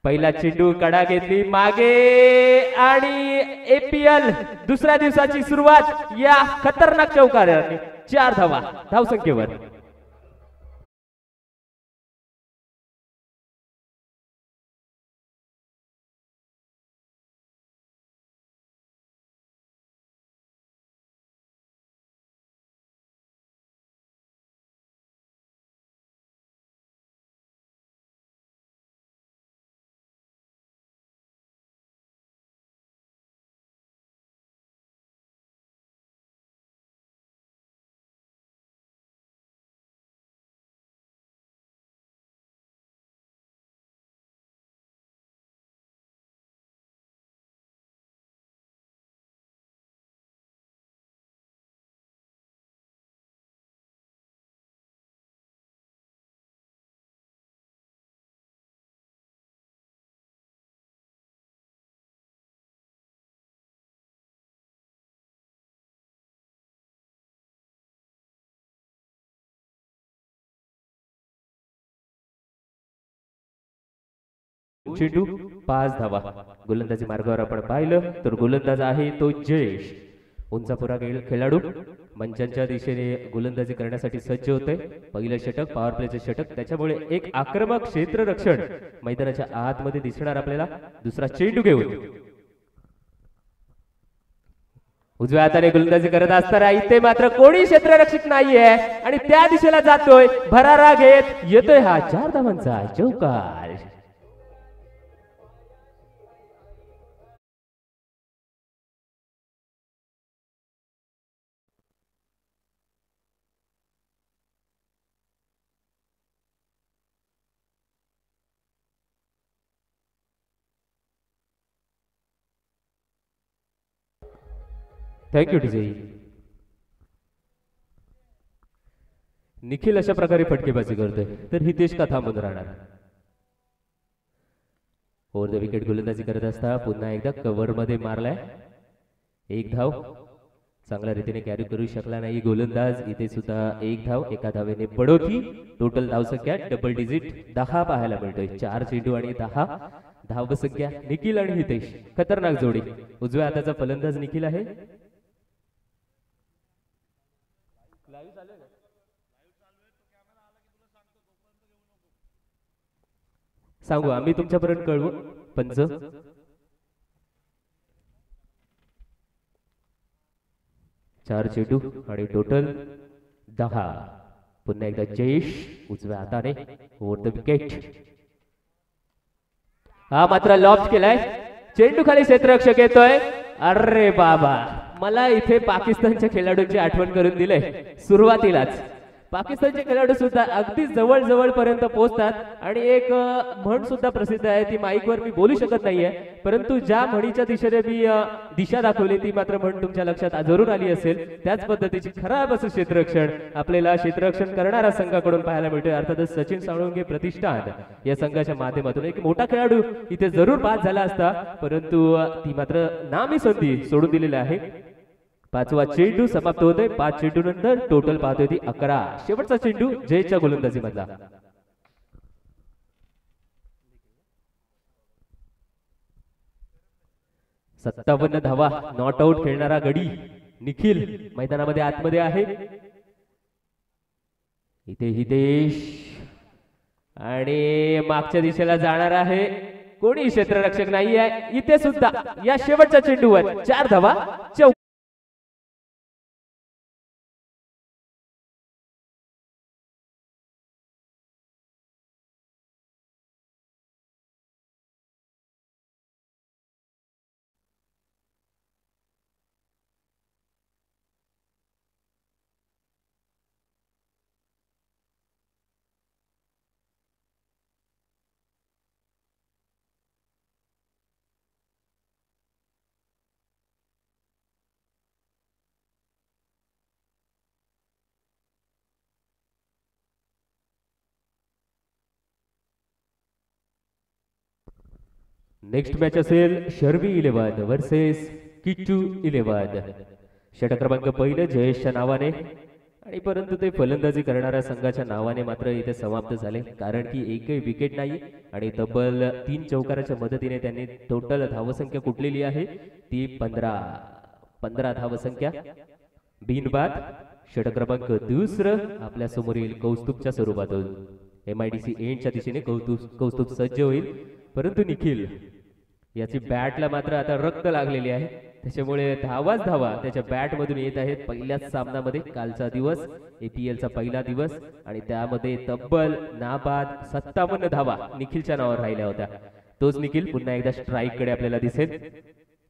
पहिला चेंडू कडा घेतली मागे आणि एपीएल दुसऱ्या दिवसाची सुरुवात या खतरनाक चौकाराने 4 धावा धावसंख्येवर. चेंडू 5 धावा. गोलंदाजी मार्गावर आपण पाहिलं तर गोलंदाज आहे तो जयेश. उंचापुरा खेळाडू मंचांच्या दिशेने गोलंदाजी करण्यासाठी सज्ज होते. पहिलं षटक पॉवर प्लेचे षटक, त्याच्यामुळे एक आक्रमक क्षेत्ररक्षण मैदानाच्या आतमध्ये दिसणार आपल्याला. दुसरा चेंडू घेऊन उजव्या हाताने गोलंदाजी करत असताना इथे मात्र कोणी क्षेत्ररक्षक नाहीये आणि त्या दिशेला जातोय भरारा घेत येतोय हा 4 धावांचा चौकार. Thank you DJ. निखिल अशा प्रकारे फटकेबाजी करतोय तर हितेश का थांबून राहणार. ओव्हर द विकेट गोलंदाजी करत असता पुन्हा एकदा कव्हर मध्ये मारलाय. 1 धाव. चांगल्या रीतीने कॅरी करू शकला नाही गोलंदाज. इथे सुद्धा 1 धाव. एका धावेने बढोती. टोटल धावसंख्या डबल डिजिट 10 पाहायला मिळतोय. 4 चेंडू आणि 10 धावसंख्या. निखिल आणि हितेश खतरनाक जोडी. उजव्या हाताचा फलंदाज निखिल आहे. सांगू आम्ही तुमच्यापर्यंत कळवू. पंच 4 चेंडू आणि टोटल 10. पुन्हा एकदा जयेश उजव्या हाताने ओव्हर द विकेट. हा मात्र लॉफ्ट केलाय. चेंडू खाली क्षेत्ररक्षक येतोय. अरे बाबा, मला इथे पाकिस्तानच्या खेळाडूंची आठवण करून दिले सुरुवातीलाच. पाकिस्तानचे खेळाडू सुद्धा अगदी जवळ जवळ पर्यंत पोहोचतात आणि एक म्हण सुद्धा प्रसिद्ध आहे. ती माईकवर मी बोलू शकत नाहीये, परंतु ज्या म्हणीच्या दिशेने मी दिशा दाखवली ती मात्र म्हण तुमच्या लक्षात जरूर आली असेल. त्याच पद्धतीची खराब असं क्षेत्ररक्षण आपल्याला क्षेत्ररक्षण करणारा संघाकडून पाहायला मिळतोय. अर्थातच सचिन साळुंखे प्रतिष्ठान या संघाच्या माध्यमातून एक मोठा खेळाडू इथे जरूर बाद झाला असता, परंतु ती मात्र नामी संधी सोडून दिलेली आहे. 5वा चेंडू समाप्त होतोय. 5 चेंडू नंतर टोटल पाहतोय ती 11. शेवटचा चेंडू जयच्या गोलंदाजी मधला. सत्तावन्न धावा. नॉट आउट खेळणारा गडी निखिल मैदानामध्ये आतमध्ये आहे. इथे हितेश आणि मागच्या दिशेला जाणार आहे. कोणी क्षेत्ररक्षक नाही आहे इथे सुद्धा. या शेवटच्या चेंडूवर 4 धावा. नेक्स्ट मॅच असेल शर्वी 11 वर्सेस किट्टू 11. षटक क्रमांक 1 जयेशच्या नावाने आणि परंतु ते फलंदाजी करणाऱ्या संघाच्या नावाने मात्र इथे समाप्त झाले, कारण की एकही विकेट नाही आणि तब्बल 3 चौकाराच्या मदतीने त्यांनी टोटल धावसंख्या कुठलेली आहे ती 15 धावसंख्या बिनबाद. षटक क्रमांक दुसरं आपल्या समोरील कौस्तुभच्या स्वरूपातून MIDC एंडच्या दिशेने कौस्तुभ सज्ज होईल, परंतु निखिल याची बॅटला मात्र आता रक्त लागलेली आहे, त्याच्यामुळे धावाच धावा त्याच्या बॅटमधून येत आहेत. पहिल्याच सामन्यामध्ये कालचा दिवस APL चा पहिला दिवस आणि त्यामध्ये तब्बल नाबाद 57 धावा निखिलच्या नावावर राहिल्या होत्या. तोच निखिल पुन्हा एकदा स्ट्राईक कडे आपल्याला दिसेल.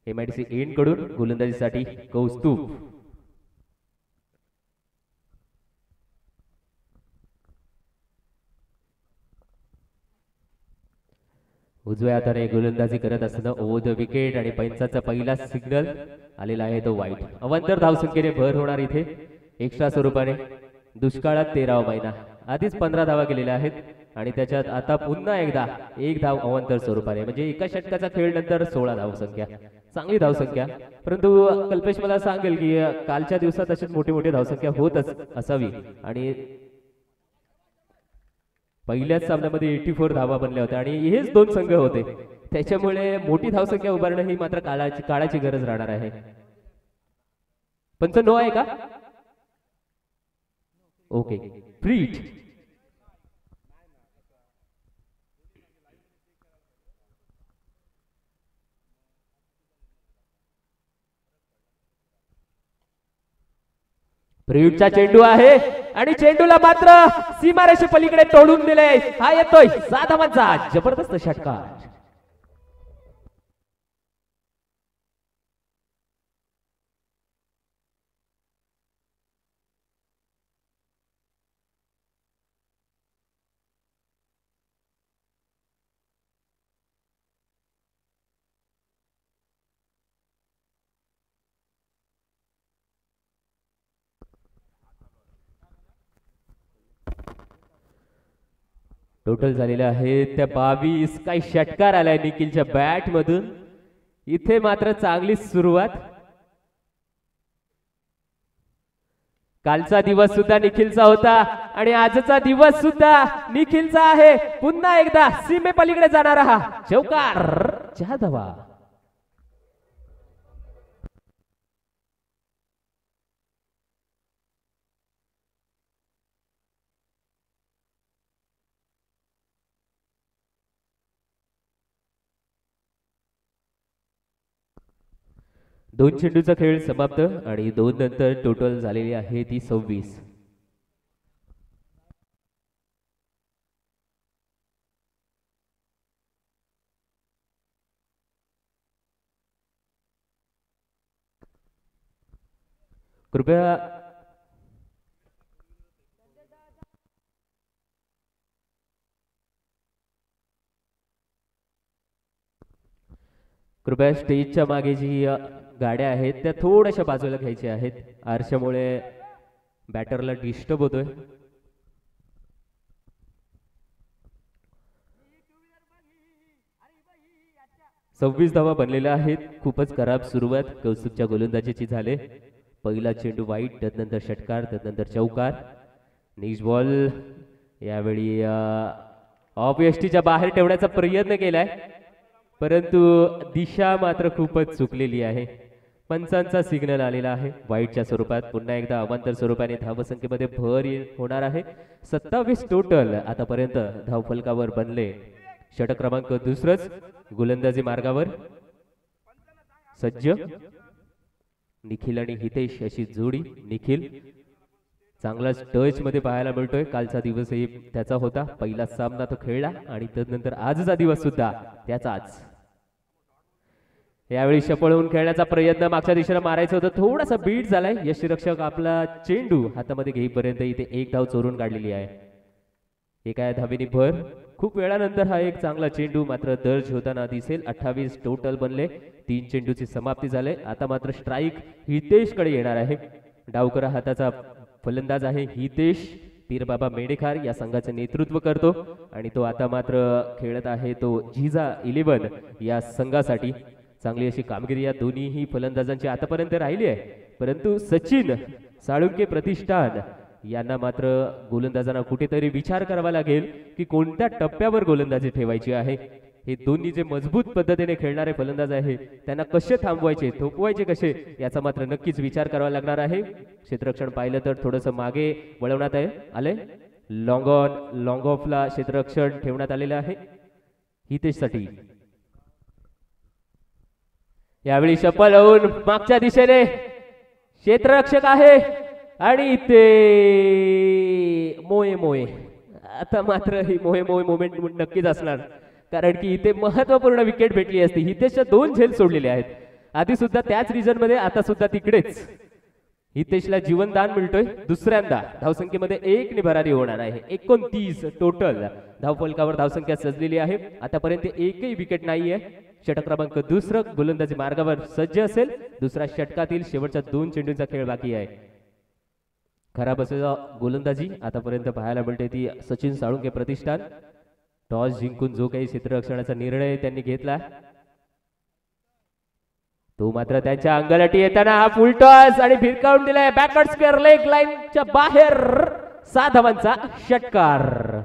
MIDC एंड कडून गोलंदाजीसाठी कौस्तुभ. उजव्या हाताने गोलंदाजी करत असताना ओव्हर द विकेट आणि पंचाचा पहिला सिग्नल आलेला आहे तो वाईट. अवांतर धावसंख्येने भर होणार इथे एक्स्ट्रा स्वरूपाने. दुष्काळात 13वा महिना, आधीच 15 धावा गेलेल्या आहेत आणि त्याच्यात आता पुन्हा एकदा एक धाव अवांतर स्वरूपाने, म्हणजे एका षटकाचा खेळ नंतर 16 धावसंख्या, चांगली धावसंख्या. परंतु कल्पेश मला सांगेल की कालच्या दिवसात अशीच मोठी मोठी धावसंख्या होत असावी आणि पहिल्याच सामन्यामध्ये 84 धावा बनल्या होत्या आणि हेच दोन संघ होते, त्याच्यामुळे मोठी धावसंख्या उभारणं ही मात्र काळाची गरज राहणार आहे. पंच नो आहे का? ओके, फ्रीट. फ्रीटचा चेंडू आहे आणि चेंडूला मात्र सीमारेषे पलीकडे तोडून दिले. हा येतोय 7 धावांचा जबरदस्त षटकार. टोटल झालेले आहे त्या 22. काही षटकार आलाय निखिलच्या बॅट मधून. इथे मात्र चांगली सुरुवात. कालचा दिवस सुद्धा निखिलचा होता आणि आजचा दिवस सुद्धा निखिलचा आहे. पुन्हा एकदा सीमे पलीकडे जाणारा हा चौकार, 4 धावा. दोन चेंडूचा खेळ समाप्त आणि 2 नंतर टोटल झालेली आहे ती 26. कृपया स्टेजच्या मागे जी गाड्या आहेत त्या थोड्याशा बाजूला घ्यायच्या आहेत. आरशामुळे बॅटरला डिस्टर्ब होतोय. सव्वीस धावा बनलेल्या आहेत. खूपच खराब सुरुवात कौस्तुभच्या गोलंदाजीची झाले. पहिला चेंडू वाईट, त्यानंतर षटकार, त्यानंतर चौकार. नेक्स्ट बॉल यावेळी ऑफ यष्टीच्या बाहेर ठेवण्याचा प्रयत्न केलाय, परंतु दिशा मात्र खूपच चुकलेली आहे. पंचांचा सिग्नल आलेला आहे वाईटच्या स्वरूपात. पुन्हा एकदा अवांतर स्वरूपाने धावसंख्येमध्ये भर होणार आहे. 27 टोटल आतापर्यंत धावफलकावर बनले. षटक क्रमांक दुसरंच गोलंदाजी मार्गावर सज्ज. निखिल आणि हितेश अशी जोडी. निखिल चांगलाच टच मध्ये पाहायला मिळतोय. कालचा दिवसही त्याचा होता. पहिला सामना तो खेळला आणि त्यानंतर आजचा दिवस सुद्धा त्याचाच. यावेळी शपळून खेळण्याचा प्रयत्न मागच्या दिशेला मारायचं होतं, थोडासा बीट झालाय. यष्टीरक्षक आपला चेंडू हातामध्ये घेईपर्यंत इथे एक धाव चोरून काढलेली आहे. एका धावेने भर. खूप वेळानंतर हा एक चांगला चेंडू मात्र दर्ज होताना दिसेल. 28 टोटल बनले. 3 चेंडूची समाप्ती झाले. आता मात्र स्ट्राईक हितेश कडे येणार आहे. डावकरा हाताचा फलंदाज आहे हितेश. पीरबाबा मेडेखार या संघाचे नेतृत्व करतो आणि तो आता मात्र खेळत आहे तो जिजा 11 या संघासाठी. चांगली अशी कामगिरी या दोन्हीही फलंदाजांची आतापर्यंत राहिली आहे, परंतु सचिन साळुंके प्रतिष्ठान यांना मात्र गोलंदाजांना कुठेतरी विचार करावा लागेल की कोणत्या टप्प्यावर गोलंदाजी ठेवायची आहे. हे दोन्ही जे मजबूत पद्धतीने खेळणारे फलंदाज आहे त्यांना कसे थांबवायचे, थोपवायचे कसे, याचा मात्र नक्कीच विचार करावा लागणार आहे. क्षेत्ररक्षण पाहिलं तर थोडंसं मागे वळवण्यात आले. लॉंग ऑन लॉंग ऑफला क्षेत्ररक्षण ठेवण्यात आलेलं आहे हितेशसाठी. यावेळी शपल होऊन मागच्या दिशेने क्षेत्ररक्षक आहे आणि ते मोये आता मात्र ही मोहे मोमेंट नक्कीच असणार, कारण की इथे महत्वपूर्ण विकेट भेटली असती. हितेशच्या 2 झेल सोडलेले आहेत आधी सुद्धा त्याच रिजन मध्ये, आता सुद्धा तिकडेच हितेशला जीवनदान मिळतोय. दुसऱ्यांदा धावसंख्येमध्ये 1 ने भरारी होणार आहे. 29 टोटल धावफलकावर धावसंख्या सजलेली आहे. आतापर्यंत एकही विकेट नाहीये. षटक क्रमांक 2 गोलंदाजी मार्गावर सज्ज असेल. दुसऱ्या षटकातील शेवटच्या 2 चेंडूंचा खेळ बाकी आहे. खराब असेल गोलंदाजी आतापर्यंत पाहायला मिळते ती सचिन साळुंके प्रतिष्ठान. टॉस जिंकून जो काही क्षेत्ररक्षणाचा निर्णय त्यांनी घेतला तो मात्र त्यांच्या अंगलटी येताना हा फुल टॉस आणि भिरकावून दिलाय बॅकवर्ड स्क्वेअर लेग लाईनच्या बाहेर. 7 धावांचा षटकार.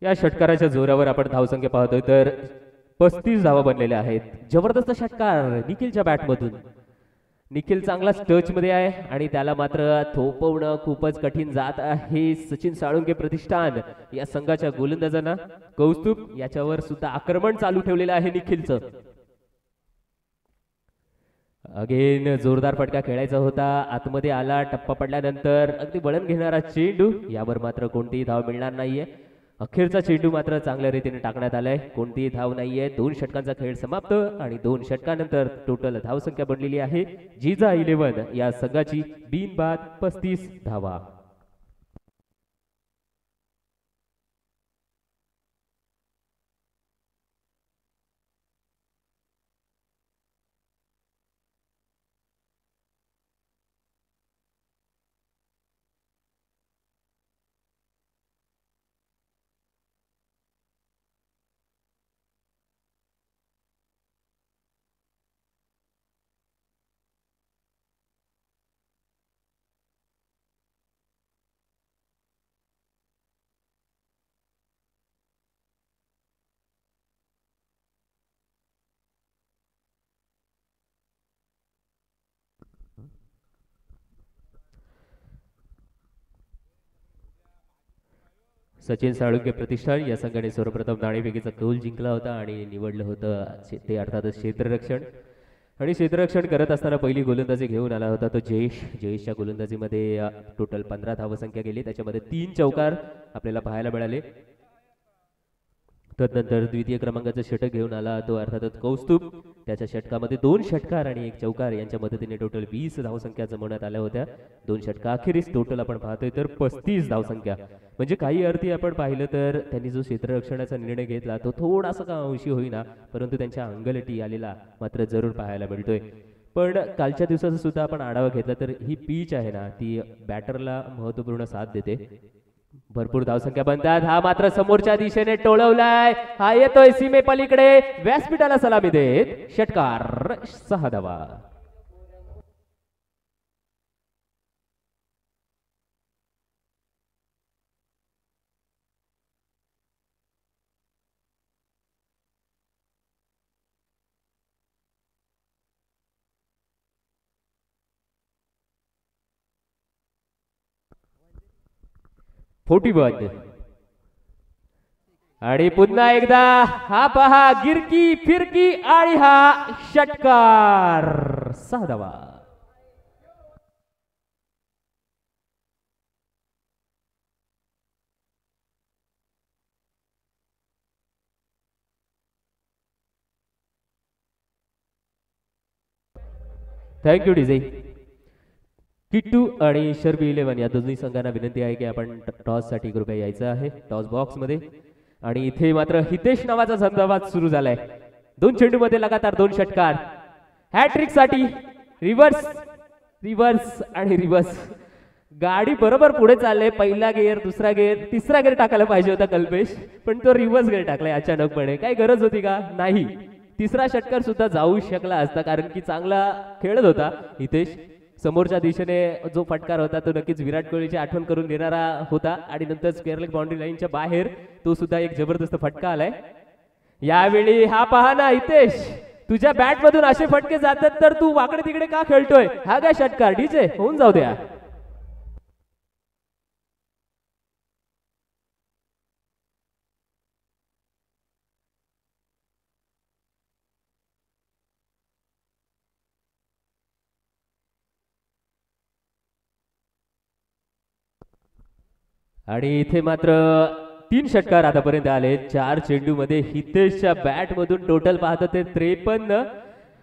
या षटकाराच्या जोरावर आपण धावसंख्या पाहतोय तर 35 धावा बनलेल्या आहेत. जबरदस्त षटकार निखिलच्या बॅटमधून. निखिल चांगलाच टच मध्ये आहे आणि त्याला मात्र थोपवणं खूपच कठीण जात आहे. सचिन साळुंके प्रतिष्ठान या संघाच्या गोलंदाजांना कौस्तुभ याच्यावर सुद्धा आक्रमण चालू ठेवलेलं आहे निखिलचं. अगेन जोरदार फटका खेळायचा होता, आतमध्ये आला. टप्पा पडल्यानंतर अगदी वळण घेणारा चेंडू, यावर मात्र कोणतीही धाव मिळणार नाहीये. अखेरचा चेंडू मात्र चांगल्या रीतीने टाकण्यात आलाय. कोणतीही धाव नाहीये. 2 षटकांचा खेळ समाप्त आणि 2 षटकानंतर टोटल धावसंख्या बनलेली आहे जिजा 11 या संघाची बिनबाद 35 धावा. सचिन साळुंके प्रतिष्ठान या संघाने सर्वप्रथम नाणेफेकीचा कौल जिंकला होता आणि निवडलं होतं ते अर्थातच क्षेत्ररक्षण. आणि क्षेत्ररक्षण करत असताना पहिली गोलंदाजी घेऊन आला होता तो जयेशच्या गोलंदाजीमध्ये टोटल 15 धावसंख्या गेली, त्याच्यामध्ये 3 चौकार आपल्याला पाहायला मिळाले. तदनंतर द्वितीय क्रमांकाचं षटक घेऊन आला तो अर्थातच कौस्तुभ. त्याच्या षटकामध्ये 2 षटकार आणि 1 चौकार यांच्या मदतीने टोटल 20 धावसंख्या जमवण्यात आल्या होत्या. 2 षटका अखेरीस टोटल आपण पाहतोय तर 35 धावसंख्या. म्हणजे काही अर्थी आपण पाहिलं तर त्यांनी जो क्षेत्ररक्षणाचा निर्णय घेतला तो थोडासा का अंशी होईना, परंतु त्यांच्या अंगलटी आलेला मात्र जरूर पाहायला मिळतोय. पण कालच्या दिवसाचा सुद्धा आपण आढावा घेतला तर ही पिच आहे ना ती बॅटरला महत्वपूर्ण साथ देते. भरपूर धावसंख्या बनतात. हा मात्र समोरच्या दिशेने टोळवलाय, हा येतोय सीमे पलीकडे, व्यासपीठाला सलामी देत षटकार. 6 धावा. फोर्टी बंद आणि पुन्हा एकदा हा पहा गिरकी फिरकी आणि हा षटकार. 6 धावा. Thank you DJ. किट्टू आणि शर्बी 11 या दोन्ही संघांना विनंती आहे की आपण टॉस साठी कृपया यायचं आहे. टॉस बॉक्स मध्ये आणि इथे मात्र हितेश नावाचा झंझावात सुरू झालाय. 2 चेंडू मध्ये लगातार 2 षटकार. हॅट्रिक साठी रिव्हर्स रिव्हर्स आणि रिव्हर्स. गाडी बरोबर पुढे चालले. पहिला गिअर, दुसरा गिअर, तिसरा गिअर टाकायला पाहिजे होता कल्पेश, पण तो रिव्हर्स गिअर टाकलाय अचानकपणे. काय गरज होती का? नाही. तिसरा षटकार सुद्धा जाऊ शकला असता, कारण की चांगला खेळत होता हितेश. समोरच्या दिशेने जो फटकार होता तो नक्कीच विराट कोहलीची आठवण करून देणारा होता. आणि नंतर स्क्वेअर लेग बाउंड्री लाईनच्या बाहेर तो सुद्धा एक जबरदस्त फटका आलाय. यावेळी हा पहा ना हितेश, तुझ्या बॅट मधून असे फटके जातात तर तू वाकडे तिकडे का खेळतोय? हा काय षटकार? डीजे होऊन जाऊ द्या. आणि इथे मात्र 3 षटकार आतापर्यंत आले. 4 चेंडू मध्ये हितेशच्या बॅट मधून टोटल पाहतो ते 53.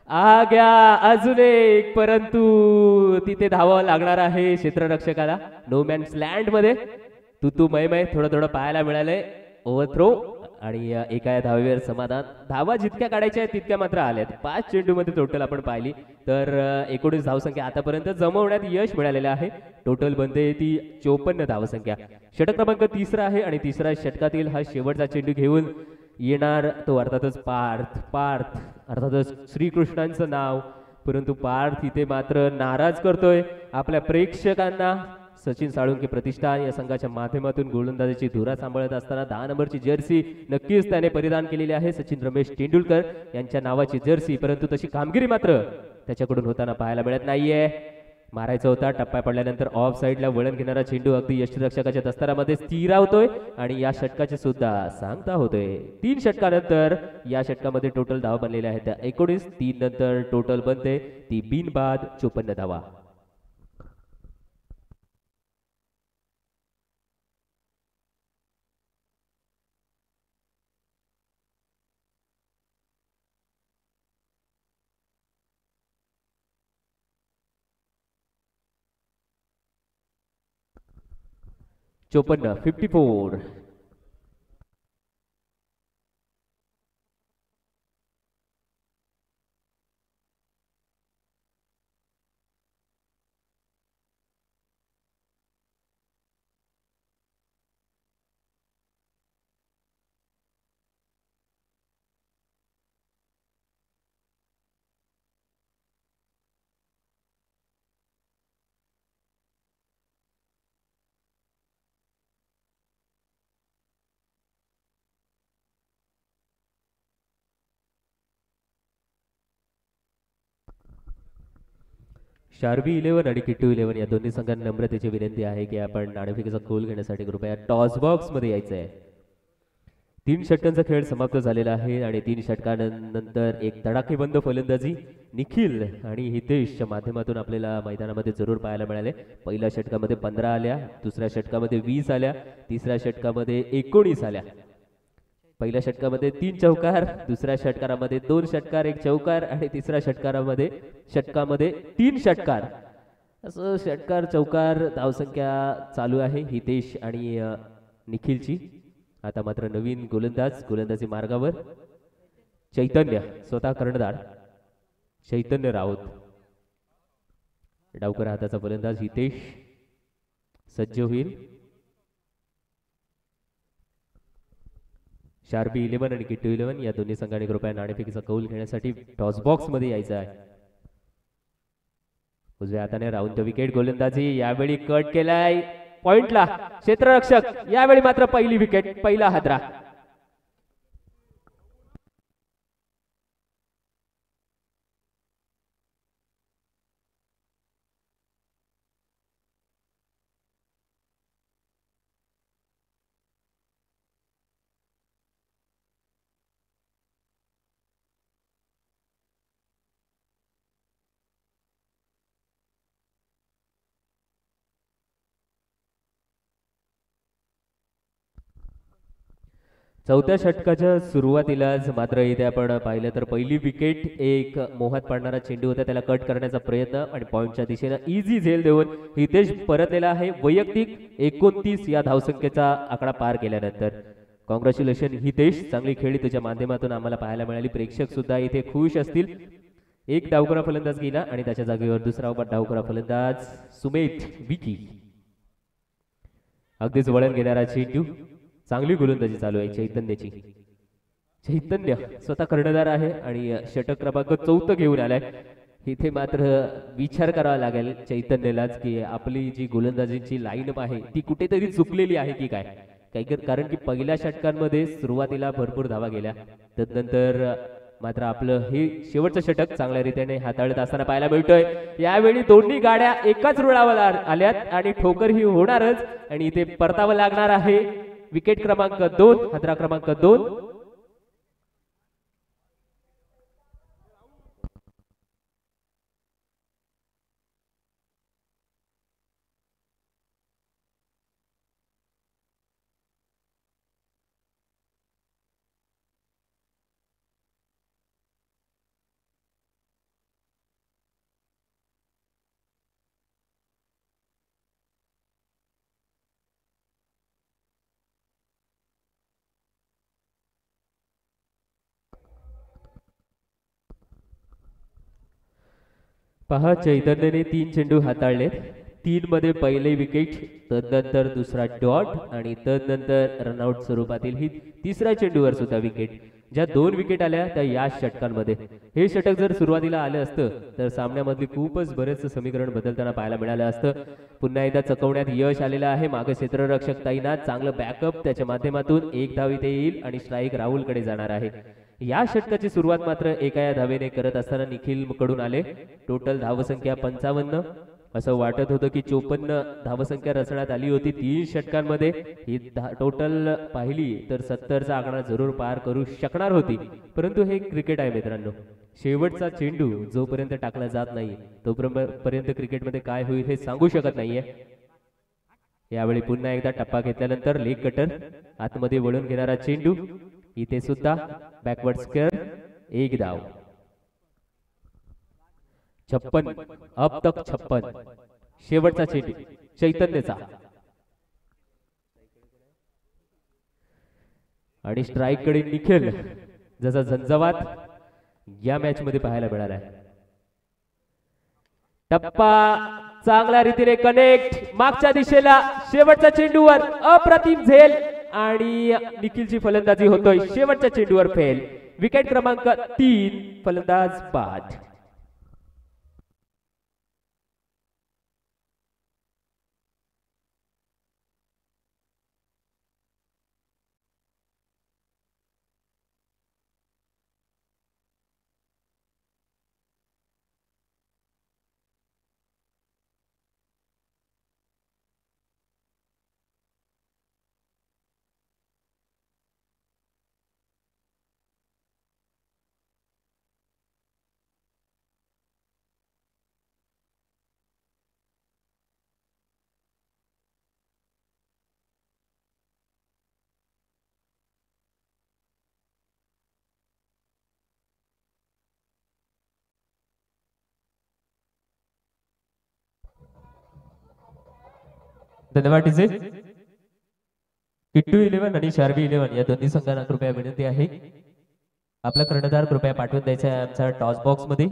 आ गया अजून एक, परंतु तिथे धावावं लागणार आहे क्षेत्ररक्षकाला. नो मॅन्स लँड मध्ये तू मय थोडं थोडं पाहायला मिळालंय. ओव्हरथ्रो आणि एका धावेवर समाधान. धावा जितक्या काढायच्या आहेत तितक्या मात्र आल्यात. 5 चेंडू मध्ये टोटल आपण पाहिली तर 19 धावसंख्या आतापर्यंत जमवण्यात यश मिळालेलं आहे. टोटल बनते ती 54 धावसंख्या. षटक क्रमांक 3 आहे आणि 3ऱ्या षटकातील हा शेवटचा चेंडू घेऊन येणार तो अर्थातच पार्थ अर्थातच श्रीकृष्णांचं नाव. परंतु पार्थ इथे मात्र नाराज करतोय आपल्या प्रेक्षकांना. सचिन साळुंके प्रतिष्ठान या संघाच्या माध्यमातून गोलंदाजीची धुरा सांभाळत असताना 10 नंबरची जर्सी नक्कीच त्याने परिधान केलेली आहे. सचिन रमेश तेंडुलकर यांच्या नावाची जर्सी, परंतु तशी कामगिरी मात्र त्याच्याकडून होताना पाहायला मिळत नाहीये. मारायचा होता, टप्पा पडल्यानंतर ऑफ साईडला वळण घेणारा चेंडू अगदी यष्टीरक्षकाच्या दस्तारामध्ये स्थिरावतोय आणि या षटकाचे सुद्धा सांगता होतोय. 3 षटकानंतर या षटकामध्ये टोटल धावा बनलेल्या आहेत 19. 3 नंतर टोटल बनते ती बिनबाद 54 धावा. चोपन्न 54. शार्बी 11 आणि किट्टू 11 या दोन्ही संघांना नम्रतेची विनंती आहे की आपण नाणेफेकीचा गोल घेण्यासाठी कृपया टॉस बॉक्स मध्ये यायचं आहे. 3 षटकांचा खेळ समाप्त झालेला आहे आणि 3 षटकांनंतर एक तडाखेबंद फलंदाजी निखिल आणि हितेशच्या माध्यमातून आपल्याला मैदानामध्ये जरूर पाहायला मिळाले. पहिल्या षटकामध्ये 15 आल्या, दुसऱ्या षटकामध्ये 20 आल्या, तिसऱ्या षटकामध्ये 19 आल्या. पहिल्या षटकामध्ये 3 चौकार, दुसऱ्या षटकारामध्ये 2 षटकार 1 चौकार आणि तिसऱ्या षटकामध्ये 3 षटकार. असं षटकार चौकार धावसंख्या चालू आहे हितेश आणि निखिलची. आता मात्र नवीन गोलंदाजी मार्गावर चैतन्य, स्वतः कर्णधार चैतन्य राऊत. डावकर हाताचा फलंदाज हितेश सज्ज होईल. शार्बी 11 आणि किट्टू 11 या दोन्ही संघाने कृपया नाणेफेकीचा कौल घेण्यासाठी टॉस बॉक्स मध्ये यायचं आहे. उजव्या हाताने राऊंड द विकेट गोलंदाजी. यावेळी कट केलाय पॉइंटला क्षेत्ररक्षक. यावेळी मात्र पहिली विकेट, पहिला हादरा. चौथ्या षटकाच्या सुरुवातीलाच मात्र इथे आपण पाहिलं तर पहिली विकेट एक मोहात पाडणारा चेंडू होता, त्याला कट करण्याचा प्रयत्न आणि पॉइंटच्या दिशेने इझी झेल देऊन हितेश परतलेला आहे. वैयक्तिक 29 या धावसंख्येचा आकडा पार केल्यानंतर कॉंग्रॅच्युलेशन हितेश, चांगली खेळी तुझ्या माध्यमातून आम्हाला पाहायला मिळाली. प्रेक्षक सुद्धा इथे खुश असतील. एक डावखुरा फलंदाज गेला आणि त्याच्या जागेवर दुसरा डावखुरा फलंदाज सुमेध विकी. अगदीच वळण घेणारा चेंडू, चांगली गोलंदाजी चालू आहे चैतन्याची. चैतन्य स्वतः कर्णधार आहे आणि षटक क्रमांक 4 घेऊन आलाय. इथे मात्र विचार करावा लागेल चैतन्यलाच की आपली जी गोलंदाजीची लाईनअप आहे ती कुठेतरी चुकलेली आहे की काय. कारण की पहिल्या षटकांमध्ये सुरुवातीला भरपूर धावा गेल्या, तदनंतर मात्र आपलं हे शेवटचं षटक चांगल्या रीतीने हाताळत असताना पाहायला मिळतोय. यावेळी दोन्ही गाड्या एकाच रुळावर आल्यात आणि ठोकर ही होणारच आणि इथे परतावं लागणार आहे. विकेट क्रमांक 2, हादरा क्रमांक 2. पहा, चैतन्यने 3 चेंडू हाताळले. 3 मध्ये पहिले विकेट, तदनंतर दुसरा डॉट आणि तदनंतर रनआउट स्वरूपातील ही तिसऱ्या चेंडूवर सुद्धा विकेट. ज्या 2 विकेट आल्या त्या या षटकांमध्ये. हे षटक जर सुरुवातीला आलं असतं तर सामन्यामधली खूपच बरेच समीकरण बदलताना पाहायला मिळालं असतं. पुन्हा एकदा चकवण्यात यश आलेलं आहे. मागे क्षेत्ररक्षक तैनात, चांगलं बॅकअप, त्याच्या माध्यमातून एक धाव इथे येईल आणि स्ट्राईक राहुलकडे जाणार आहे. या षटकाची सुरुवात मात्र एका या धावेने करत असताना निखिल कडून आले. टोटल धावसंख्या 55. असं वाटत होतं की 54 धावसंख्या रचण्यात आली होती 3 षटकांमध्ये. ही टोटल पाहिली तर 70चा आकडा जरूर पार करू शकणार होती, परंतु हे क्रिकेट आहे मित्रांनो. शेवटचा चेंडू जोपर्यंत टाकला जात नाही तोपर्यंत क्रिकेटमध्ये काय होईल हे सांगू शकत नाहीये. यावेळी पुन्हा एकदा टप्पा घेतल्यानंतर लेग कटर, आतमध्ये वळून घेणारा चेंडू, इथे सुद्धा बॅकवर्ड स्क्वेअर, एक धाव. 56, अब तक 56. शेवटचा चेंडू चैतन्यचा आणि स्ट्राईक कडे निखिल, जसा झंझावात या मॅच मध्ये पाहायला मिळाला. टप्पा चांगल्या रीतीने कनेक्ट, मागच्या दिशेला शेवटच्या चेंडूवर अप्रतिम झेल आणि निखिलची फलंदाजी होतोय. शेवटच्या चेंडूवर फेल. विकेट क्रमांक 3, फलंदाज बाद. धन्यवाद डीजे. किट्टू 11 आणि शार्बी 11 या दोन्ही संघांना कृपया विनंती आहे, आपला कर्णधार कृपया पाठवून द्यायचा आहे आमच्या टॉस बॉक्स मध्ये.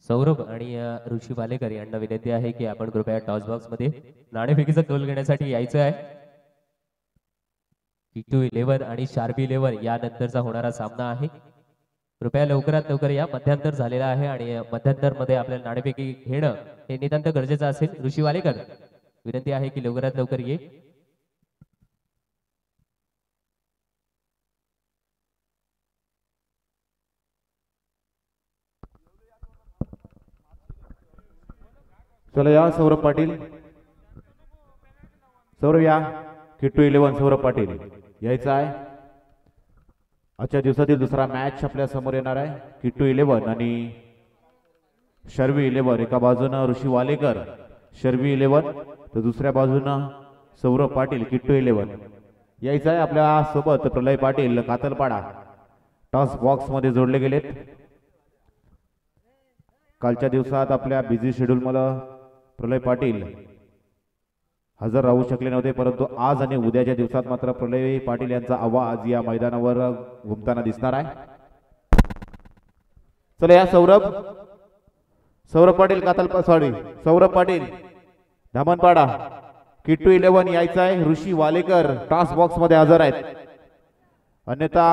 सौरभ आणि ऋषी वालेकर यांना विनंती आहे की आपण कृपया टॉस बॉक्स मध्ये नाणेफेकीचा कौल घेण्यासाठी यायचं आहे. किट्टू 11 आणि शार्बी 11 या नंतरचा होणारा सामना आहे. कृपया लवकरात लवकर या. मध्यांतर झालेला आहे आणि मध्यांतर मध्ये आपल्याला नाणेफेकी घेणं हे नितांत गरजेचं असेल. ऋषी वालेकर विनंती आहे की लवकरात लवकर ये. चला या सौरभ पाटील, सौरभ या. किट्टू 11 सौरभ पाटील यायचं आहे. आजच्या दिवसातील दुसरा मॅच आपल्या समोर येणार आहे. किट्टू 11 आणि शर्वी 11. एका बाजूनं ऋषी वालेकर शर्वी 11 तर दुसऱ्या बाजूनं सौरभ पाटील किट्टू 11. यायचं आहे आपल्या सोबत प्रलय पाटील कातलपाडा, टॉस बॉक्स मध्ये जोडले गेलेत. कालच्या दिवसात आपल्या बिझी शेड्यूल मुळे प्रलय पाटील हजर राहू शकले नव्हते, परंतु आज आणि उद्याच्या दिवसात मात्र प्रलय पाटील यांचा आवाज या मैदानावर घुमताना दिसणार आहे. चला या सौरभ पाटील कातलपाडी, सौरभ पाटील धामणपाडा, किट्टू 11 यायचा आहे. ऋषी वालेकर टॉस बॉक्स मध्ये हजर आहेत. अन्यथा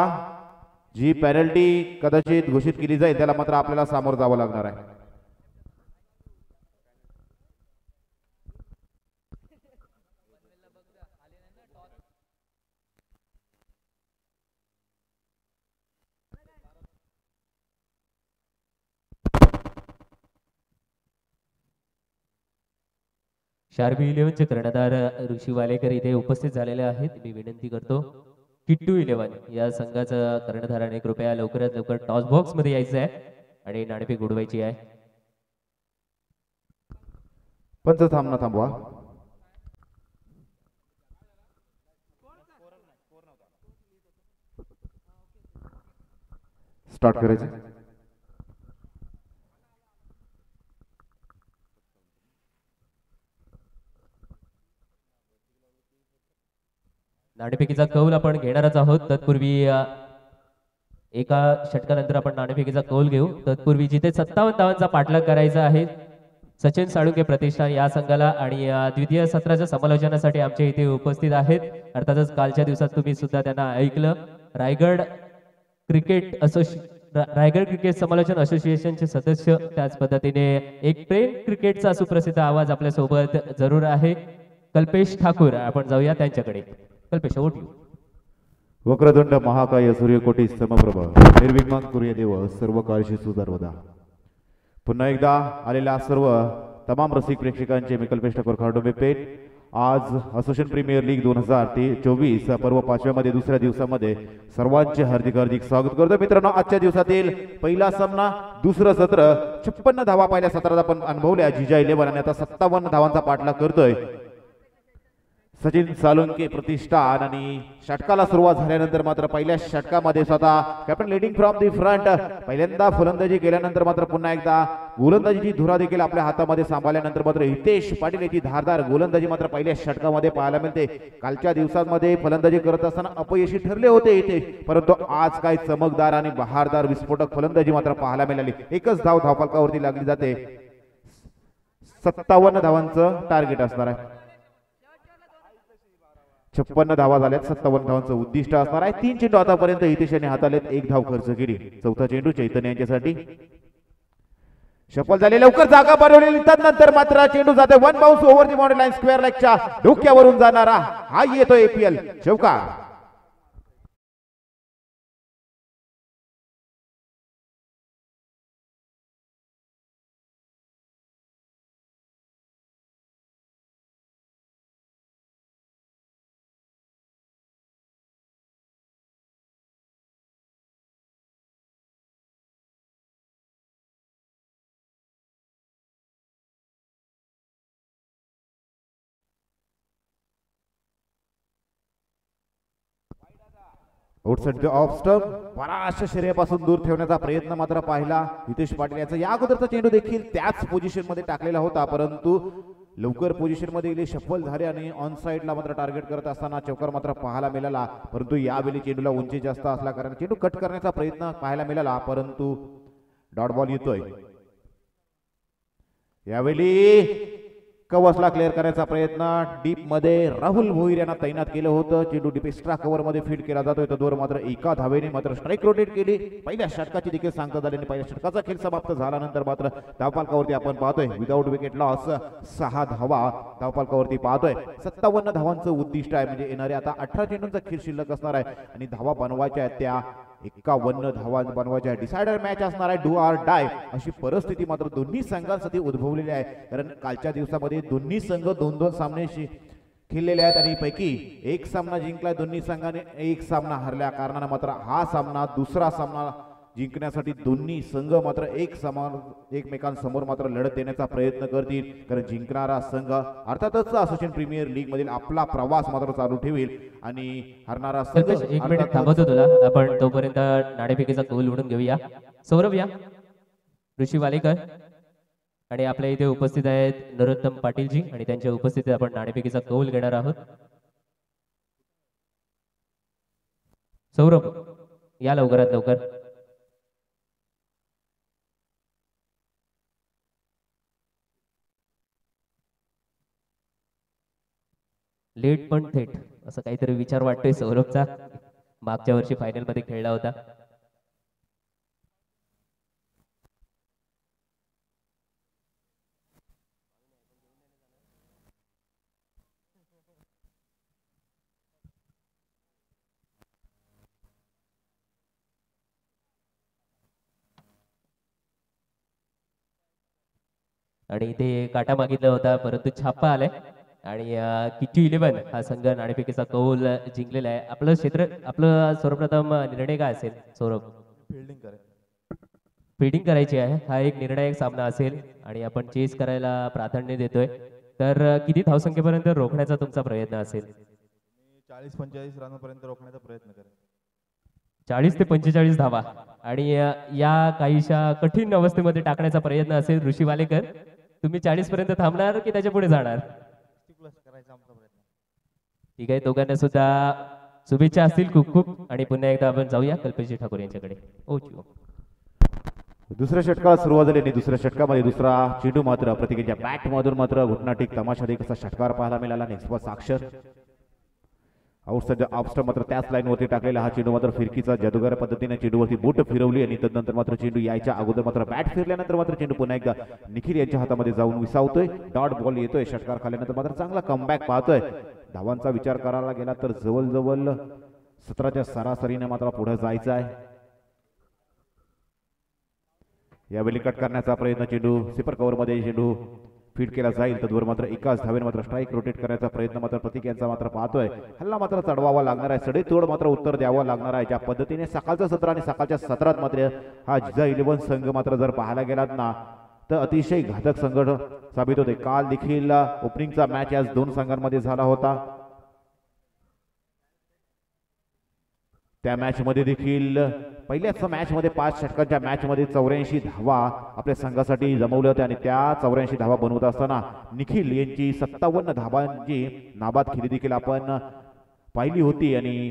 जी पेनल्टी कदाचित घोषित केली जाईल त्याला मात्र आपल्याला सामोरं जावं लागणार आहे. शार्बी 11चे कर्णधार ऋषी वालेकर इथे उपस्थित झालेले आहेत. मी विनंती करतो किट्टू 11 या संघाचा कर्णधाराने कृपया लवकरात लवकर टॉस बॉक्स मध्ये यायचं आहे आणि नाणेफेक उडवायची आहे. पंच थांबना थांबवा. स्टार्ट करायचं. नाणेफेकीचा कौल आपण घेणारच आहोत. तत्पूर्वी एका षटकानंतर आपण नाणेफेकीचा कौल घेऊ. तत्पूर्वी जिथे 57 धावांचा पाठलाग करायचा आहे सचिन साळुंके प्रतिष्ठान या संघाला आणि द्वितीय सत्राच्या समालोचनासाठी आमच्या इथे उपस्थित आहेत. अर्थातच कालच्या दिवसात तुम्ही सुद्धा त्यांना ऐकलं. रायगड क्रिकेट समालोचन असोसिएशनचे सदस्य, त्याच पद्धतीने एक प्रेम क्रिकेटचा सुप्रसिद्ध आवाज आपल्या सोबत जरूर आहे, कल्पेश ठाकूर. आपण जाऊया त्यांच्याकडे. कल्पेश, ओट यू. वक्रतुंड महाकाय सूर्यकोटी समप्रभ निर्विघ्नं कुर्यदेव सर्व कार्यशी सुधारवदा. पुन्हा एकदा आलेल्या सर्व तमाम रसिक प्रेक्षकांचे मी कल्पेश ठाकूर खारडोबे पेठ आज असोसिएशन प्रीमियर लीग 2024 पर्व 5व्या मध्ये दुसऱ्या दिवसामध्ये सर्वांचे हार्दिक हार्दिक स्वागत करतो. मित्रांनो, आजच्या दिवसातील पहिला सामना, दुसरं सत्र 56 धावा पहिल्या सत्रात आपण अनुभवल्या जिजा 11 आणि आता 57 धावांचा पाठलाग करतोय सचिन साळुंके प्रतिष्ठान. आणि षटकाला सुरुवात झाल्यानंतर मात्र पहिल्या षटकामध्ये स्वतः captain leading from the front पहिल्यांदा फलंदाजी केल्यानंतर मात्र पुन्हा एकदा गोलंदाजीची धुरा देखील आपल्या हातामध्ये सांभाळल्यानंतर मात्र हितेश पाटील याची धारदार गोलंदाजी मात्र पहिल्या षटकामध्ये पाहायला मिळते. कालच्या दिवसांमध्ये फलंदाजी करत असताना अपयशी ठरले होते इथे, परंतु आज काय चमकदार आणि बहारदार विस्फोटक फलंदाजी मात्र पाहायला मिळाली. एकच धाव धावफलकावरती लागली जाते. 57 धावांचं टार्गेट असणार आहे. 56 धावा झाल्यात. 57 धावांचं उद्दिष्ट असणार आहे. 3 चेंडू आतापर्यंत हितेश यांनी हाताळलेत, 1 धाव खर्च केली. चौथा चेंडू चैतन्य यांच्यासाठी सफल झाले. लवकर जागा बनवलेली नंतर मात्र चेंडू जाते one bounce over the boundary line square लेगच्या डोक्यावरून जाणारा हा येतो एपीएल चौकार. आउटसाइड ऑफ स्टंप बराचशा शर्यतीपासून दूर ठेवण्याचा प्रयत्न मात्र पाहिला हितेश पाटील याचा. या अगोदरचा चेंडू देखील त्याच पोझिशन मध्ये टाकलेला होता, परंतु लवकर पोझिशन मध्ये गेले, शफल झाले आणि ऑन साइडला मात्र टार्गेट करत असताना चौकार मात्र पाहायला मिळाला. परंतु यावेळी चेंडूला उंची जास्त असल्या कारण चेंडू कट करण्याचा प्रयत्न पाहायला मिळाला, परंतु डॉट बॉल येतोय. यावेळी कवचला क्लिअर करायचा प्रयत्न डीप मध्ये राहुल भोईर यांना तैनात केलं होतं. चेंडू डीप एक्स्ट्रा कव्हर मध्ये फीड केला जातोय. तर दोर मात्र एका धावेने मात्र स्ट्राईक रोटेट केली. पहिल्या षटकाची देखील सांगता झाल्याने पहिल्या षटकाचा खेळ समाप्त झाल्यानंतर मात्र धावफलकावरती आपण पाहतोय विदाऊट विकेट लॉस 6 धावा धावफलकावरती पाहतोय. 57 धावांचं उद्दिष्ट आहे, म्हणजे येणारे आता 18 चेंडूंचा खेळ शिल्लक असणार आहे आणि धावा बनवायच्या आहेत त्या 51 धावा बनवायच्या. डिसायडर मॅच असणार आहे, डू आर डाय अशी परिस्थिती मात्र दोन्ही संघांसाठी उद्भवलेली आहे. कारण कालच्या दिवसामध्ये दोन्ही संघ 2-2 सामने खेळलेले आहेत आणि पैकी एक सामना जिंकला दोन्ही संघाने, एक सामना हरल्या कारणाने मात्र हा सामना दुसरा सामना जिंकण्यासाठी दोन्ही संघ मात्र एकमेकांसमोर मात्र लढत देण्याचा प्रयत्न करतील, कारण जिंकणारा संघ अर्थातच असोसिएशन प्रीमियर लीग मधील आपला प्रवास मात्र चालू ठेवेल आणि हरणारा संघ कल्पेश, एक मिनिट थांबवतो तुला. आपण तोपर्यंत नाणेफेकीचा कौल उडून घेऊया. सौरभ या, ऋषी वालेकर आणि आपल्या इथे उपस्थित आहेत नरोत्तम पाटीलजी आणि त्यांच्या उपस्थितीत आपण नाणेफेकीचा कौल घेणार आहोत. सौरभ या लवकरात लवकर. लेट पण थेट असं काहीतरी विचार वाटतोय सौरभचा. मागच्या वर्षी फायनल मध्ये खेळला होता. आणि इथे काटा मागितला होता परंतु छापा आलाय आणि किट्टू 11 हा संघ नाणेफेकीचा कौल जिंकलेला आहे. आपलं क्षेत्र, आपलं सर्वप्रथम निर्णय काय असेल सौरभ? फिल्डिंग करायची आहे. हा एक निर्णायक सामना असेल आणि आपण चेस करायला प्राधान्य देतोय. तर किती धावसंख्येपर्यंत रोखण्याचा तुमचा प्रयत्न असेल? 40-45 रनापर्यंत रोखण्याचा प्रयत्न करेन. 40 ते 45 धावा आणि या काहीशा कठीण अवस्थेमध्ये टाकण्याचा प्रयत्न असेल. ऋषी वालेकर, तुम्ही 40 पर्यंत थांबणार की त्याच्या पुढे जाणार? ठीक आहे, दोघांना सुद्धा शुभेच्छा असतील खूप खूप. आणि पुन्हा एकदा आपण जाऊया कल्पेश ठाकूर यांच्याकडे. दुसऱ्या षटकाला सुरुवात झाली आणि दुसऱ्या षटकामध्ये दुसरा चेंडू मात्र प्रत्येकाच्या बॅट मधून मात्र घुटनाटीक तमाशादेखील असा षटकार पाहायला मिळाला. नेक्स्ट साक्षर आउटस्टर मात्र त्याच लाईन वरती टाकलेला हा चेंडू मात्र फिरकीचा जादूगार पद्धतीने चेंडूवरती बोट फिरवली आणि तदनंतर मात्र चेंडू यायच्या अगोदर मात्र बॅट फिरल्यानंतर मात्र चेंडू पुन्हा एकदा निखिल यांच्या हातामध्ये जाऊन विसावतोय. डॉट बॉल येतोय. षटकार खाल्ल्यानंतर मात्र चांगला कमबॅक पाहतोय. धावांचा विचार करायला गेला तर जवळजवळ 17च्या सरासरीने मात्र पुढे जायचं आहे. यावेळी कट करण्याचा प्रयत्न, चेंडू सिपर कव्हर मध्ये चेंडू फीड केला जाईल. तद्वर मात्र एकाच धावेने मात्र स्ट्राईक रोटेट करण्याचा प्रयत्न मात्र प्रतीक यांचा मात्र पाहतोय. हल्ला मात्र चढवावा लागणार आहे. सडेतोड मात्र उत्तर द्यावं लागणार आहे. ज्या पद्धतीने सकाळचं सत्र आणि सकाळच्या सत्रात मात्र हा जिजा 11 संघ मात्र जर पाहायला गेलात ना तर अतिशय घातक संघ साबित होते. काल देखील ओपनिंगचा मॅच या दोन संघांमध्ये झाला होता. त्या मॅच मध्ये देखील पहिल्याच मॅच मध्ये 5 षटकांच्या मॅच मध्ये 84 धावा आपल्या संघासाठी जमवल्या होत्या आणि त्या 84 धावा बनवत असताना निखिल यांची 57 धावांची नाबाद खेळी देखील आपण पाहिली होती. आणि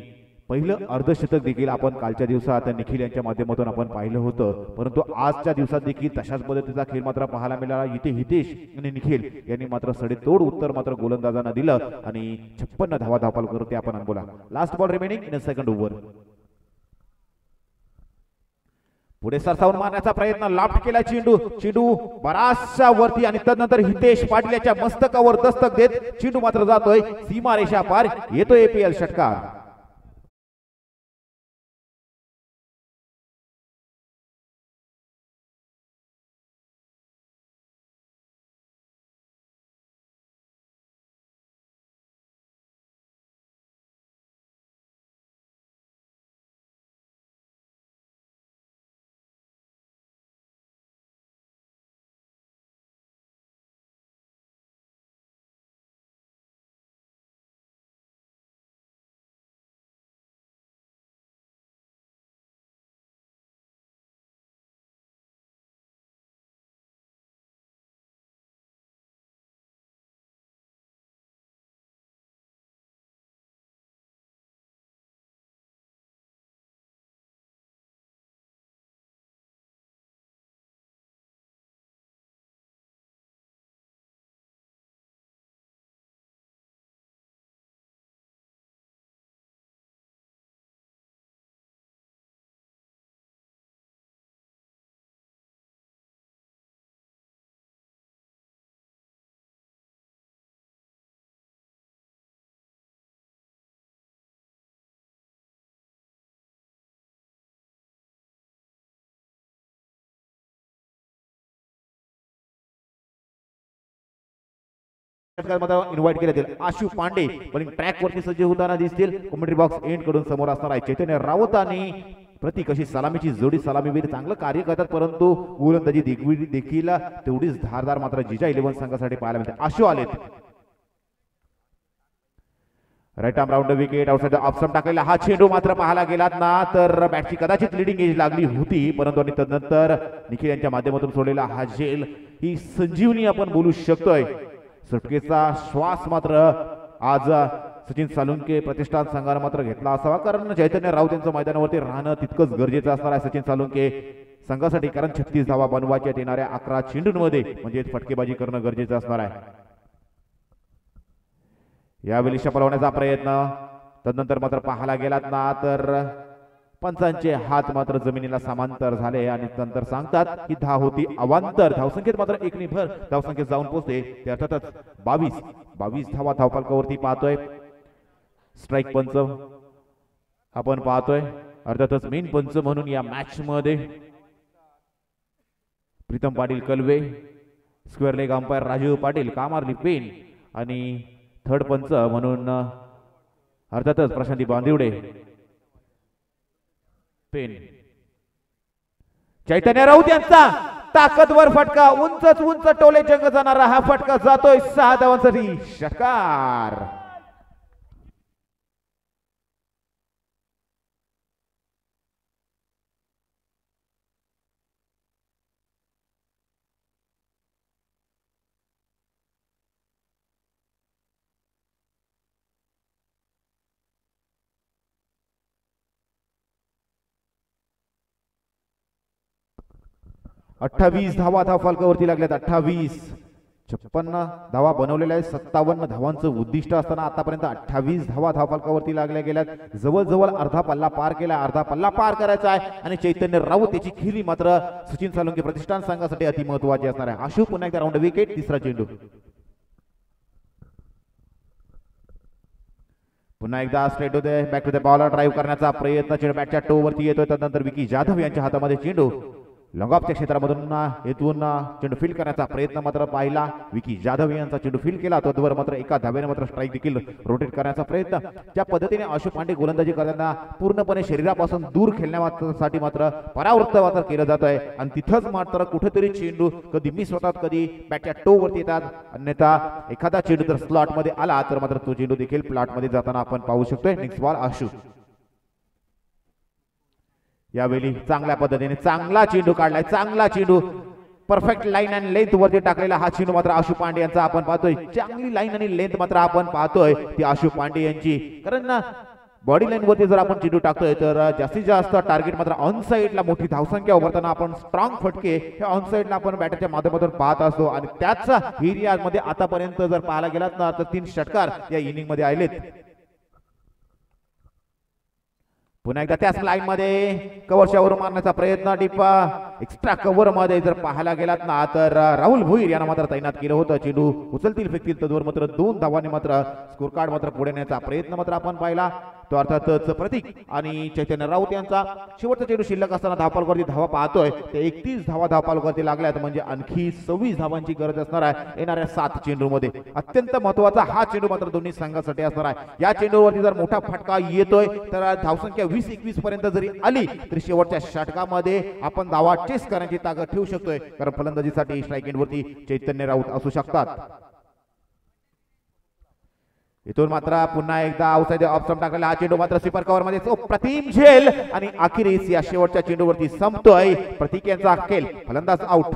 पहिलं अर्धशतक देखील आपण कालच्या दिवसात निखिल यांच्या माध्यमातून आपण पाहिलं होतं. परंतु आजच्या दिवसात देखील तशाच पद्धतीचा खेळ मात्र पाहायला मिळाला. इथे हितेश आणि निखिल यांनी मात्र सडेतोड उत्तर मात्र गोलंदाजांना दिलं आणि 56 धावा धावपाल करते आपण अनुभवला. Last ball remaining in second over. पुढे सरसावून मारण्याचा प्रयत्न, लाफ्ट केला चेंडू बराचशा वरती आणि तदनंतर हितेश पाटील याच्या मस्तकावर दस्तक देत चेंडू मात्र जातोय सीमारेषा पार. येतोय APL षटकार. इन्व्हाइट केले जातील आशु पांडे बॉलिंग ट्रॅक वरती सज्ज होताना दिसतील. कमेंट्री बॉक्स एंड कडून समोर असणार आहे चैतन्य राऊत आणि प्रतीक अशी सलामीची जोडी सलामीवीर चांगलं कार्य करतात, परंतु गोलंदाजी देखील तेवढीच धारदार मात्र जिजा 11 संघासाठी पाहायला मिळते. आशू आलेत. Right arm round wicket outside off stump टाकलेला हा चेंडू मात्र पाहायला गेलात ना तर बॅटची कदाचित लिडिंग एज लागली होती, परंतु आणि तदनंतर निखिल यांच्या माध्यमातून सोडलेला हा झेल ही संजीवनी आपण बोलू शकतोय. सुटकेचा श्वास मात्र आज सचिन सालुंके प्रतिष्ठान संघाने मात्र घेतला असावा, कारण चैतन्य राऊत यांचं मैदानावरती राहणं तितकंच गरजेचं असणार आहे सचिन सालुंके संघासाठी, कारण 36 धावा बनवायच्या येणाऱ्या 11 चेंडूंमध्ये म्हणजे फटकेबाजी करणं गरजेचं असणार आहे. यावेळी शपल होण्याचा प्रयत्न, तदनंतर मात्र पाहायला गेलात ना तर पंचांचे हात मात्र जमिनीला समांतर झाले आणि नंतर सांगतात की धाव होती अवांतर. धावसंख्येत मात्र एकनी भर धावसंख्येत जाऊन पोहोचते ते अर्थातच 22 धावा धावफलकावरती पाहतोय. स्ट्राईक पंच आपण पाहतोय, अर्थातच मेन पंच म्हणून या मॅच मध्ये Pritam Patil Kalve, square leg umpire Rajiv Patil, कामारली पेन आणि थर्ड पंच म्हणून अर्थातच प्रशांती बांदिवडे पेन. चैतन्य राऊत यांचा ताकदवर फटका, उंच टोले जंग जाणारा हा फटका जातोय 6 धावांसाठी. षटकार. अठ्ठावीस धावा धावफलकावरती लागल्यात. 56 धावा बनवलेल्या आहेत. 57 धावांचं उद्दिष्ट असताना आतापर्यंत 28 धावा धावफलकावरती लागल्या गेल्यात. जवळजवळ अर्धा पल्ला पार केला, अर्धा पल्ला पार करायचा आहे आणि चैतन्य राऊत याची खिली मात्र सचिन सालुंके प्रतिष्ठान संघासाठी अति महत्वाची असणार आहे. आशू पुन्हा एकदा राऊंड विकेट, तिसरा चेंडू. पुन्हा एकदा straight to the back to the bowler drive करण्याचा प्रयत्न, चेंडू बॅटच्या टो वरती येतोय. त्यानंतर विकी जाधव यांच्या हातामध्ये चेंडू लॉंगऑफच्या क्षेत्रामधून येथून चेंडू फील्ड करण्याचा प्रयत्न मात्र पाहिला. विकी जाधव यांचा चेंडू फील्ड केला, तोवर मात्र एका धावेने मात्र स्ट्राईक देखील रोटेट करण्याचा प्रयत्न. ज्या पद्धतीने आशु पांडे गोलंदाजी करताना पूर्णपणे शरीरापासून दूर खेळण्यासाठी मात्र परावृत्त मात्र केलं जात आहे आणि तिथंच मात्र कुठेतरी चेंडू कधी मिस होतात, कधी बॅटच्या टो वरती येतात. अन्यथा एखादा चेंडू जर स्लॉट मध्ये आला तर मात्र तो चेंडू देखील प्लॉट मध्ये जाताना आपण पाहू शकतोय. नेक्स्ट बॉल आशु. यावेळी चांगल्या पद्धतीने चांगला चेंडू काढलाय, चांगला चेंडू परफेक्ट लाईन आणि लेंथ वरती टाकलेला हा चेंडू मात्र आशु पांडे यांचा आपण पाहतोय. चांगली लाईन आणि लेंथ मात्र आपण पाहतोय ती आशु पांडे यांची, कारण बॉडी लाईन वरती जर आपण चेंडू टाकतोय तर जास्तीत जास्त टार्गेट मात्र ऑन साइडला मोठी धावसंख्या उभारताना आपण स्ट्रॉंग फटके हे ऑन साइडला आपण बॅटरच्या माध्यमातून पाहत असतो आणि त्याच एरियामध्ये आतापर्यंत जर पाहायला गेलात ना तर 3 षटकार या इनिंग मध्ये आलेत. पुन्हा एकदा त्याच लाईन मध्ये कव्हरच्या वर मारण्याचा प्रयत्न, टिप्पा एक्स्ट्रा कव्हर मध्ये जर पाहायला गेलात ना तर राहुल भोईर यांना मात्र तैनात केलं होतं. चेंडू उचलतील फेकतील तदवर मात्र 2 धावांनी मात्र स्कोर कार्ड मात्र पुढे नेण्याचा प्रयत्न मात्र आपण पाहिला. तो अर्थातच प्रतीक आणि चैतन्य राऊत यांचा शेवटचा चेंडू शिल्लक असताना धावपालवरती धावा पाहतोय ते 31 धावा धावपालवरती लागल्यात, म्हणजे आणखी 26 धावांची गरज असणार आहे येणाऱ्या 7 चेंडूमध्ये. अत्यंत महत्वाचा हा चेंडू मात्र दोन्ही संघासाठी असणार आहे. या चेंडूवरती जर मोठा फटका येतोय तर धावसंख्या 20-21 पर्यंत जरी आली तरी शेवटच्या षटकामध्ये आपण धावा चेस करण्याची ताकद ठेवू शकतोय, कारण फलंदाजीसाठी स्ट्राईक एंडवरती चैतन्य राऊत असू शकतात. इथून मात्र पुन्हा एकदा आउटसाइड ऑफ स्टंप टाकलेला हा चेंडू मात्र स्वीपर कव्हर मध्ये प्रतिम झेल आणि अखेरीस या शेवटच्या चेंडूवरती संपतोय. प्रतीक यांचा खेळ, फलंदाज आउट.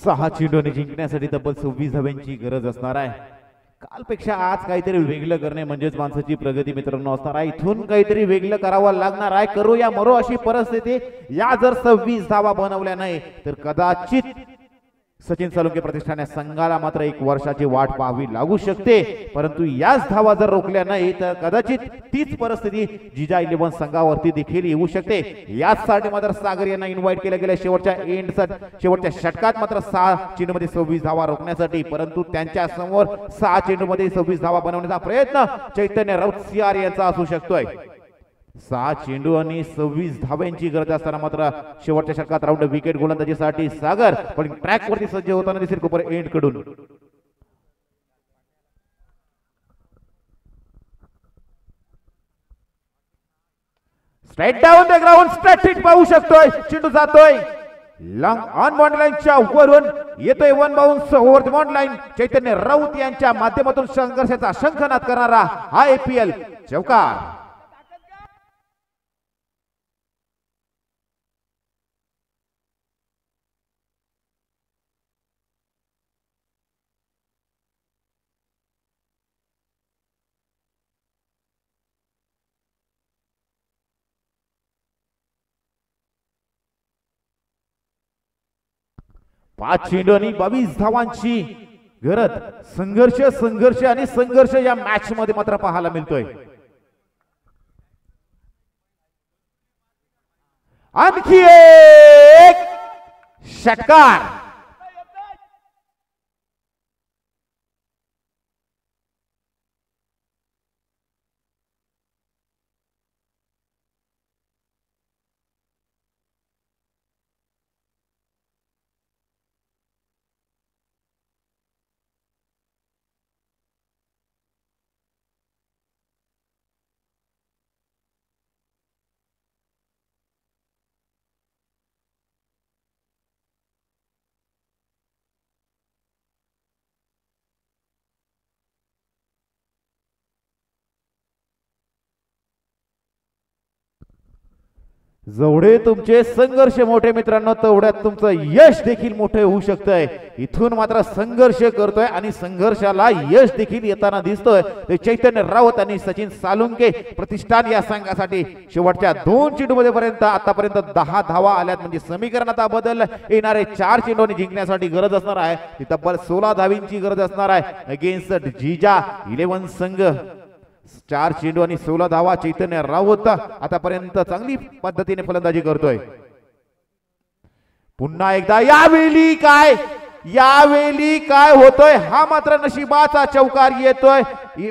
6 चेंडूने जिंकण्यासाठी तब्बल 26 धाव्यांची गरज असणार आहे. कालपेक्षा आज काहीतरी वेगळं करणे म्हणजेच माणसाची प्रगती मित्रांनो असणार आहे. इथून काहीतरी वेगळं करावं लागणार आहे. करू या मरो अशी परिस्थिती. या जर 26 धावा बनवल्या नाही तर कदाचित सचिन सालुंके प्रतिष्ठान या संघाला मात्र 1 वर्षाची वाट पाहावी लागू शकते. परंतु याच धावा जर रोखल्या नाही तर कदाचित तीच परिस्थिती जिजा 11 संघावरती देखील येऊ शकते. याचसाठी मात्र सागर यांना इन्व्हाइट केलं गेलं शेवटच्या षटकात मात्र 6 चेंडूमध्ये 26 धावा रोखण्यासाठी. परंतु त्यांच्या समोर 6 चेंडूमध्ये 26 धावा बनवण्याचा प्रयत्न चैतन्य राऊत CR यांचा असू शकतोय. 6 चेंडू आणि 26 धाव्यांची गरज असताना मात्र शेवटच्या षटकात राऊंड विकेट गोलंदाजीसाठी सागर पण ट्रॅक वरती सज्ज होताना दिसेल कोपर एंड कडून. Straight down the ground straight hit पाहू शकतोय. चेंडू जातोय लॉंग ऑन बाउंड्री लाईनच्या वरून येतोय 1 bounce over the boundary line. Chaitanya Raut यांच्या माध्यमातून संघर्षाचा शंखनाद करणारा हा IPL चौकार. पाच चेंडू आणि 22 धावांची गरज. संघर्ष आणि संघर्ष या मॅच मध्ये मात्र पाहायला मिळतोय. आणखी एक षटकार. जेवढे तुमचे संघर्ष मोठे मित्रांनो तेवढ्यात तुमचं यश देखील मोठे होऊ शकतंय. इथून मात्र संघर्ष करतोय आणि संघर्षाला यश देखील येताना दिसतोय. ते चैतन्य राऊत आणि सचिन सालुंके प्रतिष्ठान या संघासाठी शेवटच्या 2 चेंडूमध्ये पर्यंत आतापर्यंत 10 धावा आल्यात. म्हणजे समीकरणात बदल येणारे 4 चेंडूने जिंकण्यासाठी गरज असणार आहे ती तब्बल 16 धावींची गरज असणार आहे. अगेन्स्ट जिजा 11 संघ 4 चेंडू आणि 16 धावा. चैतन्य राऊत आतापर्यंत चांगली पद्धतीने फलंदाजी करतोय. पुन्हा एकदा यावेळी काय होतोय. हा मात्र नशिबाचा चौकार येतोय.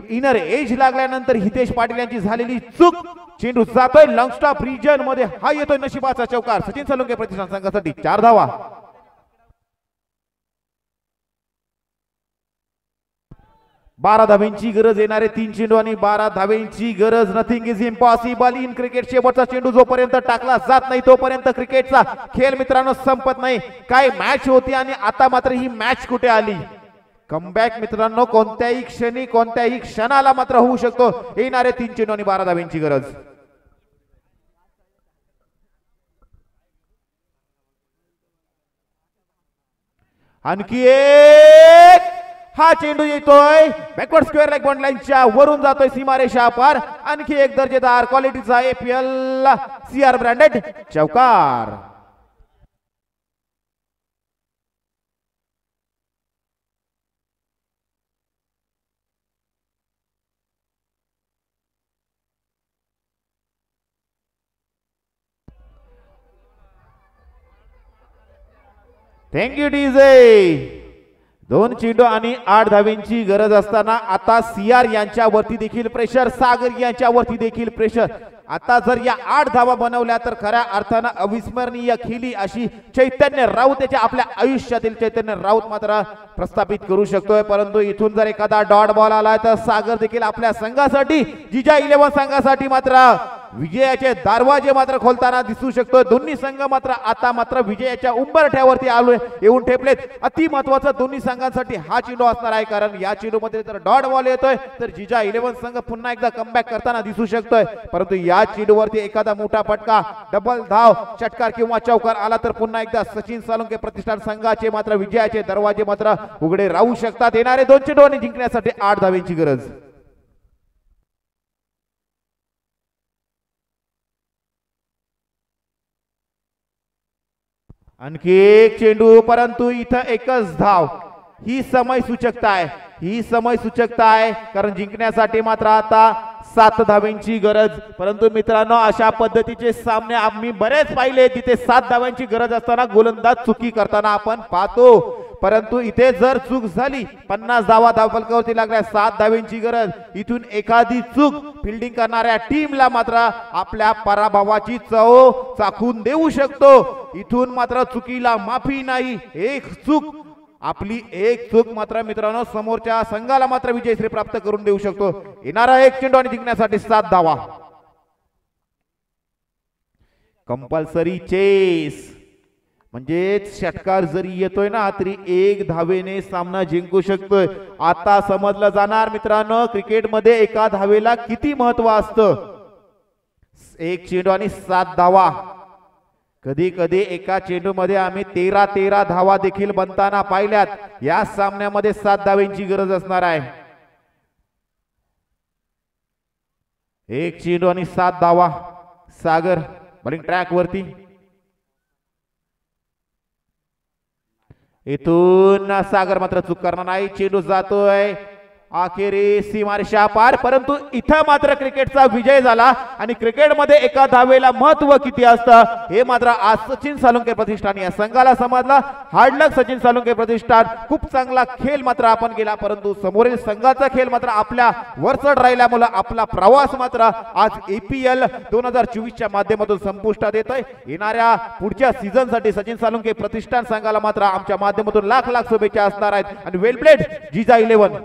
इनर एज लागल्यानंतर हितेश पाटील यांची झालेली चूक. चेंडू जातोय लॉंग स्टॉप रिजन मध्ये. हा येतोय नशिबाचा चौकार. सचिन सालुंके प्रतिष्ठान संघासाठी 4 धावा. 12 धावेंची गरज. येणारे 3 चेंडू आणि 12 धावेंची गरज. Nothing is impossible in cricket. शेवटचा चेंडू जोपर्यंत टाकला जात नाही तोपर्यंत क्रिकेटचा खेळ मित्रांनो संपत नाही. काय मॅच होती आणि आता मात्र ही मॅच कुठे आली. कमबॅक मित्रांनो कोणत्याही क्षणी कोणत्याही क्षणाला मात्र होऊ शकतो. येणारे 3 चेंडू आणि 12 धावेंची गरज. आणखी एक. हा चेंडू येतोय बॅकवर्ड स्क्वेअर लेग बॉन्ड लाईनच्या वरून जातोय सीमारेषा पार. आणखी एक दर्जेदार क्वालिटीचा IPL CR ब्रँडेड चौकार. Thank you DJ. 2 चेंडू आणि 8 धावेंची गरज असताना आता CR यांच्यावरती देखील प्रेशर. सागर यांच्यावरती देखील प्रेशर. आता जर या 8 धावा बनवल्या तर खऱ्या अर्थानं अविस्मरणीय खेळी अशी चैतन्य राऊत याच्या आपल्या आयुष्यातील चैतन्य राऊत मात्र प्रस्थापित करू शकतोय. परंतु इथून जर एखादा डॉट बॉल आला तर सागर देखील आपल्या संघासाठी जिजा 11 संघासाठी मात्र विजयाचे दरवाजे मात्र खोलताना दिसू शकतो. दोन्ही संघ मात्र आता मात्र विजयाच्या उंबरठ्यावरती आलो येऊन ठेपलेत. अति महत्वाचा दोन्ही संघांसाठी हा चेंडू असणार आहे, कारण या चेंडू मध्ये जर डॉट बॉल येतोय तर जिजा 11 संघ पुन्हा एकदा कमबॅक करताना दिसू शकतोय. परंतु या चेंडूवरती एखादा मोठा फटका, डबल धाव, षटकार किंवा चौकार आला तर पुन्हा एकदा सचिन सालुंके प्रतिष्ठान संघाचे मात्र विजयाचे दरवाजे मात्र उघडे राहू शकतात. येणारे 2 चेंडू आणि जिंकण्यासाठी 8 धावेंची गरज. आणखी एक चेंडू, परंतु इथं एकच धाव. ही समय सूचकता आहे, ही समय सूचकता आहे, कारण जिंकण्यासाठी मात्र आता 7 धावेंची गरज. परंतु मित्रांनो, अशा पद्धतीचे सामने आम्ही बरेच पाहिले जिथे 7 धावांची गरज असताना गोलंदाज चुकी करताना आपण पाहतो. परंतु इथे जर चूक झाली, 50 धावा धावफलकावरती लागल्या, 7 धावेंची गरज, इथून एखादी चूक फिल्डिंग करणाऱ्या टीमला मात्र आपल्या पराभवाची चव चाखून देऊ शकतो. इथून मात्र चुकीला माफी नाही. आपली एक चूक मात्र मित्रांनो समोरच्या संघाला मात्र विजयश्री प्राप्त करून देऊ शकतो. येणारा 1 चेंडू आणि जिंकण्यासाठी 7 धावा. कंपल्सरी चेस म्हणजे षटकार जरी येतोय ना तरी 1 धावेने सामना जिंकू शकतोय. आता समजलं जाणार मित्रांनो क्रिकेटमध्ये एका धावेला किती महत्व असतं. 1 चेंडू आणि 7 धावा. कधी कधी एका चेंडू मध्ये आम्ही 13 धावा देखील बनताना पाहिल्यात. या सामन्यामध्ये 7 धावेंची गरज असणार आहे. 1 चेंडू आणि 7 धावा. सागर बॉलिंग ट्रॅक वरती. इथून सागर मात्र चूक करणार नाही. चेंडू जातोय अखेरी सीमारेषा पार. परंतु इथं मात्र क्रिकेटचा विजय झाला आणि क्रिकेटमध्ये एका धावेला महत्व किती असतं हे मात्र आज सचिन सालुंके प्रतिष्ठान या संघाला समजला. हार्डलक सचिन सालुंके प्रतिष्ठान. खूप चांगला खेळ मात्र आपण केला, परंतु समोरील संघाचा खेळ मात्र आपल्या वरचढ राहिल्यामुळे आपला प्रवास मात्र आज APL 2024 माध्यमातून संपुष्टात येतोय. येणाऱ्या पुढच्या सीझन साठी सचिन सालुंके प्रतिष्ठान संघाला मात्र आमच्या माध्यमातून लाख शुभेच्छा असणार आहेत. आणि वेल प्लेड जिजा 11.